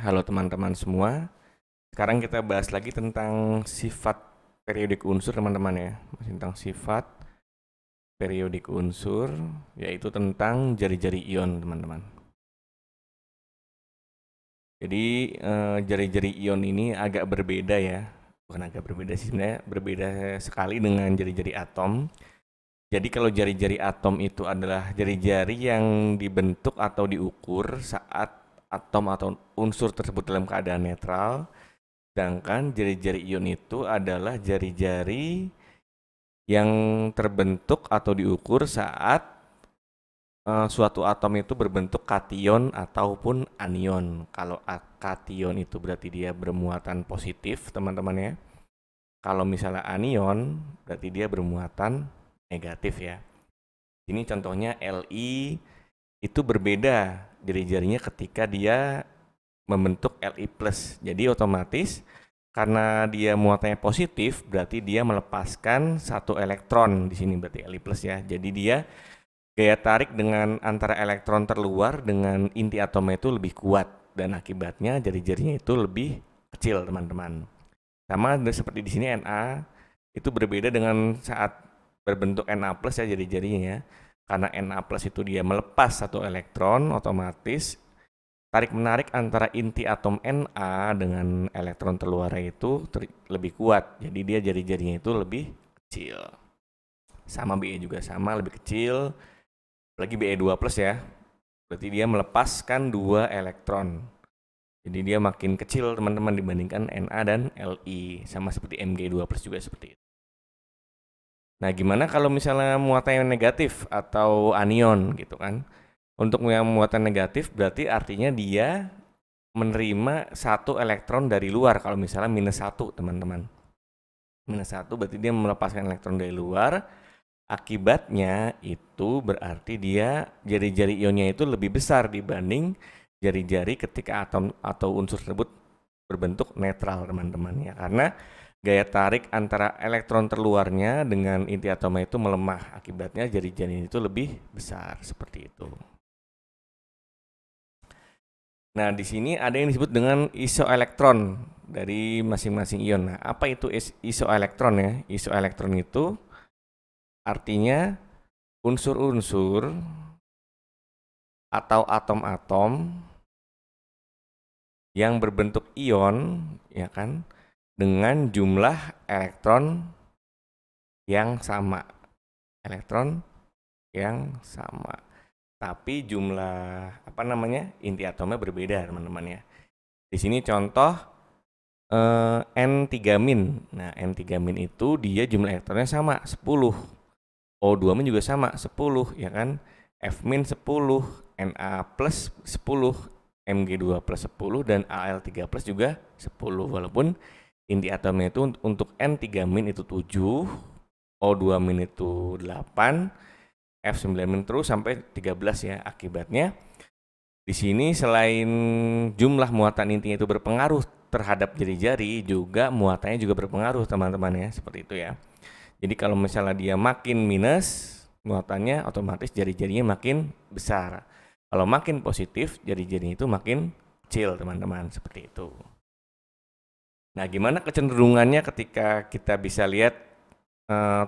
Halo teman-teman semua. Sekarang kita bahas lagi tentang sifat periodik unsur teman-teman ya. Masih tentang sifat periodik unsur, yaitu tentang jari-jari ion teman-teman. Jadi jari-jari ion ini agak berbeda ya. Bukan agak berbeda sih, sebenarnya berbeda sekali dengan jari-jari atom. Jadi kalau jari-jari atom itu adalah jari-jari yang dibentuk atau diukur saat atom atau unsur tersebut dalam keadaan netral. Sedangkan jari-jari ion itu adalah jari-jari yang terbentuk atau diukur saat suatu atom itu berbentuk kation ataupun anion. Kalau kation itu berarti dia bermuatan positif, teman-teman ya. Kalau misalnya anion, berarti dia bermuatan negatif ya. Ini contohnya Li itu berbeda jari-jarinya ketika dia membentuk Li+. Jadi otomatis karena dia muatannya positif, berarti dia melepaskan satu elektron di sini berarti Li+ ya. Jadi dia gaya tarik dengan antara elektron terluar dengan inti atomnya itu lebih kuat dan akibatnya jari-jarinya itu lebih kecil, teman-teman. Sama seperti di sini Na itu berbeda dengan saat berbentuk Na+ ya jari-jarinya ya. Karena Na+ itu dia melepas satu elektron, otomatis tarik-menarik antara inti atom Na dengan elektron terluarnya itu lebih kuat. Jadi dia jari-jarinya itu lebih kecil. Sama Be juga sama, lebih kecil. Lagi Be2+ ya. Berarti dia melepaskan 2 elektron. Jadi dia makin kecil teman-teman dibandingkan Na dan Li. Sama seperti Mg2+ juga seperti itu. Nah, gimana kalau misalnya muatannya negatif atau anion gitu kan? Untuk yang muatan negatif berarti artinya dia menerima satu elektron dari luar. Kalau misalnya -1 teman-teman. -1 berarti dia melepaskan elektron dari luar. Akibatnya itu berarti dia jari-jari ionnya itu lebih besar dibanding jari-jari ketika atom atau unsur tersebut berbentuk netral teman-teman ya. Karena gaya tarik antara elektron terluarnya dengan inti atomnya itu melemah. Akibatnya jari-jari itu lebih besar seperti itu. Nah, di sini ada yang disebut dengan isoelektron dari masing-masing ion. Nah, apa itu isoelektron ya? Isoelektron itu artinya unsur-unsur atau atom-atom yang berbentuk ion, ya kan, dengan jumlah elektron yang sama. Elektron yang sama. Tapi jumlah inti atomnya berbeda, teman-teman ya. Di sini contoh N3-. Nah, N3- itu dia jumlah elektronnya sama 10. O2- juga sama 10 ya kan. F- 10, Na+ 10, Mg2+ 10 dan Al3+ juga 10. Walaupun inti atomnya itu untuk N3- itu 7, O2- itu 8, F9- terus sampai 13 ya. Akibatnya di sini selain jumlah muatan intinya itu berpengaruh terhadap jari-jari, juga muatannya juga berpengaruh teman-teman ya, seperti itu ya. Jadi kalau misalnya dia makin minus, muatannya otomatis jari-jarinya makin besar. Kalau makin positif, jari-jarinya itu makin kecil teman-teman, seperti itu. Nah, gimana kecenderungannya ketika kita bisa lihat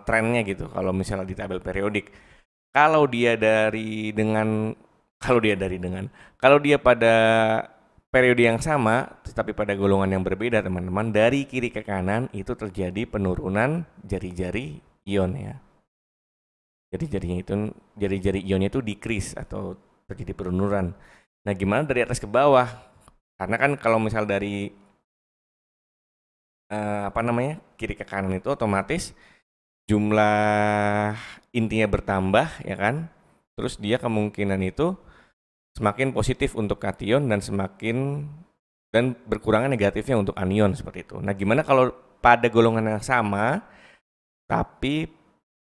trennya gitu, kalau misalnya di tabel periodik. Kalau dia pada periode yang sama tetapi pada golongan yang berbeda teman-teman, dari kiri ke kanan itu terjadi penurunan jari-jari ion ya. Jari-jari ionnya itu decrease atau terjadi penurunan. Nah, gimana dari atas ke bawah? Karena kan kalau misal dari kiri ke kanan itu otomatis jumlah intinya bertambah ya kan. Terus dia kemungkinan itu semakin positif untuk kation dan berkurangnya negatifnya untuk anion seperti itu. Nah, gimana kalau pada golongan yang sama tapi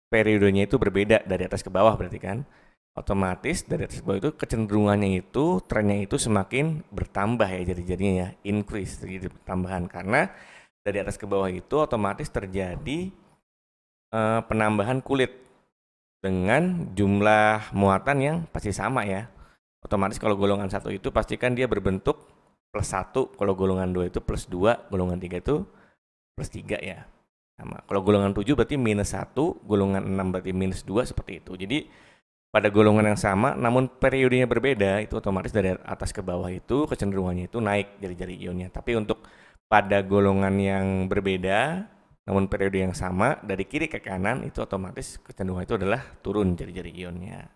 periodenya itu berbeda dari atas ke bawah berarti kan? Otomatis dari atas ke bawah itu kecenderungannya itu trennya itu semakin bertambah ya jari-jarinya ya, increase terjadi pertambahan karena dari atas ke bawah itu otomatis terjadi penambahan kulit dengan jumlah muatan yang pasti sama ya. Otomatis kalau golongan 1 itu pastikan dia berbentuk plus 1, kalau golongan 2 itu plus 2, golongan 3 itu plus 3 ya. Sama. Kalau golongan 7 berarti minus 1, golongan 6 berarti minus 2, seperti itu. Jadi pada golongan yang sama namun periodenya berbeda, itu otomatis dari atas ke bawah itu kecenderungannya itu naik jari-jari ionnya. Tapi untuk pada golongan yang berbeda namun periode yang sama, dari kiri ke kanan itu otomatis kecenderungan itu adalah turun jari-jari ionnya.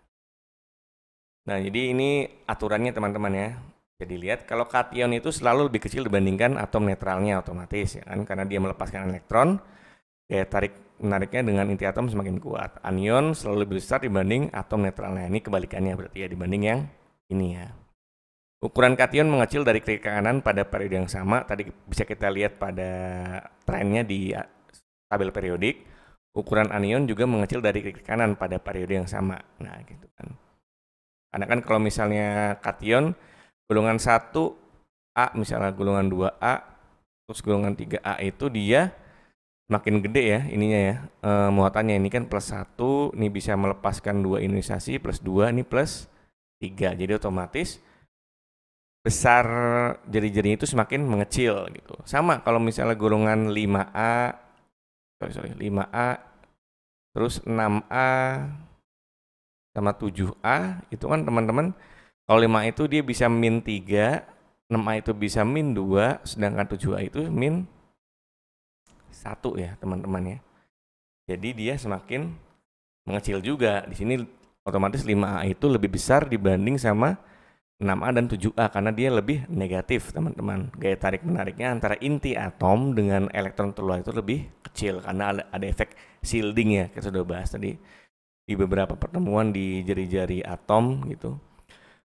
Nah, jadi ini aturannya teman-teman ya. Jadi lihat, kalau kation itu selalu lebih kecil dibandingkan atom netralnya otomatis ya kan, karena dia melepaskan elektron, gaya tarik menariknya dengan inti atom semakin kuat. Anion selalu lebih besar dibanding atom netralnya. Ini kebalikannya berarti ya, dibanding yang ini ya. Ukuran kation mengecil dari kiri ke kanan pada periode yang sama. Tadi bisa kita lihat pada trennya di tabel periodik. Ukuran anion juga mengecil dari kiri ke kanan pada periode yang sama. Nah, gitu kan. Karena kan kalau misalnya kation golongan 1A, misalnya golongan 2A, terus golongan 3A itu dia makin gede ya ininya ya, muatannya ini kan plus 1, ini bisa melepaskan 2 ionisasi, plus 2, ini plus 3. Jadi otomatis besar jari-jarinya itu semakin mengecil gitu. Sama kalau misalnya golongan 5A, 5A, terus 6A, sama 7A, itu kan teman-teman, kalau 5A itu dia bisa min 3, 6A itu bisa min 2, sedangkan 7A itu min 1 ya teman-teman ya. Jadi dia semakin mengecil juga. Di sini otomatis 5A itu lebih besar dibanding sama 6A dan 7A karena dia lebih negatif teman-teman. Gaya tarik menariknya antara inti atom dengan elektron terluar itu lebih kecil karena ada efek shielding ya, kita sudah bahas tadi di beberapa pertemuan di jari-jari atom gitu.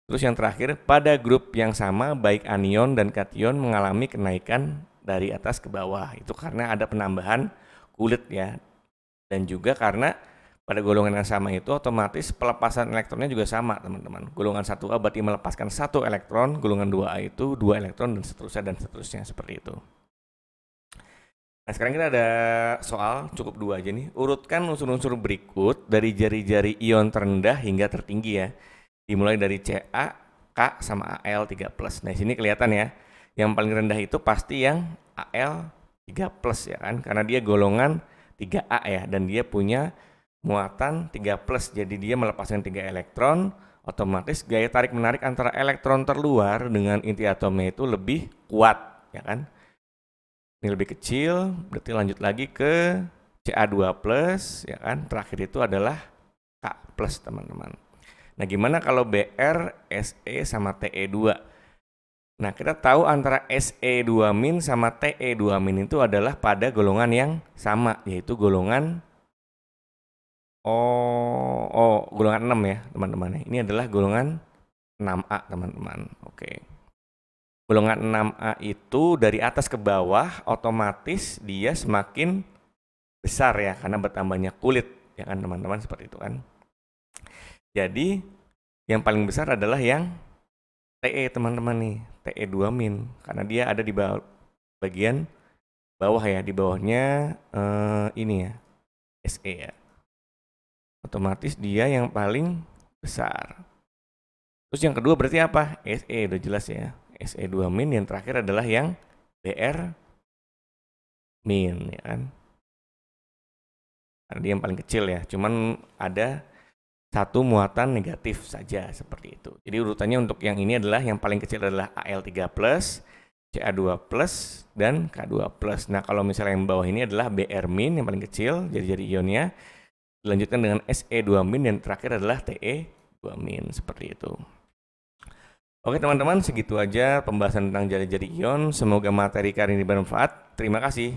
Terus yang terakhir, pada grup yang sama baik anion dan kation mengalami kenaikan dari atas ke bawah. Itu karena ada penambahan kulit ya. Dan juga karena pada golongan yang sama itu otomatis pelepasan elektronnya juga sama teman-teman. Golongan 1A berarti melepaskan 1 elektron, golongan 2A itu 2 elektron dan seterusnya seperti itu. Nah, sekarang kita ada soal cukup 2 aja nih. Urutkan unsur-unsur berikut dari jari-jari ion terendah hingga tertinggi ya. Dimulai dari Ca, K sama Al3+. Nah, di sini kelihatan ya. Yang paling rendah itu pasti yang Al3+ ya kan, karena dia golongan 3A ya dan dia punya muatan 3+. Jadi dia melepaskan 3 elektron, otomatis gaya tarik menarik antara elektron terluar dengan inti atomnya itu lebih kuat ya kan. Ini lebih kecil, berarti lanjut lagi ke Ca2+ ya kan. Terakhir itu adalah K+ teman-teman. Nah, gimana kalau Br, Se sama Te2? Nah, kita tahu antara Se2- sama Te2- itu adalah pada golongan yang sama, yaitu golongan golongan 6 ya, teman-teman. Ini adalah golongan 6A, teman-teman. Oke. Golongan 6A itu dari atas ke bawah otomatis dia semakin besar ya karena bertambahnya kulit ya kan teman-teman, seperti itu kan. Jadi yang paling besar adalah yang Te teman-teman nih, Te2- karena dia ada di bawah, bagian bawah ya, di bawahnya ini ya, Se ya. Otomatis dia yang paling besar. Terus yang kedua berarti apa? Se, udah jelas ya. Se2- yang terakhir adalah yang Br- ya kan. Karena dia yang paling kecil ya, cuman ada satu muatan negatif saja seperti itu. Jadi urutannya untuk yang ini adalah yang paling kecil adalah Al3+, Ca2+, dan K2+. Nah, kalau misalnya yang bawah ini adalah Br- yang paling kecil, jadi ionnya. Dilanjutkan dengan Se2- dan terakhir adalah Te2- seperti itu. Oke teman-teman, segitu aja pembahasan tentang jari-jari ion. Semoga materi kali ini bermanfaat. Terima kasih.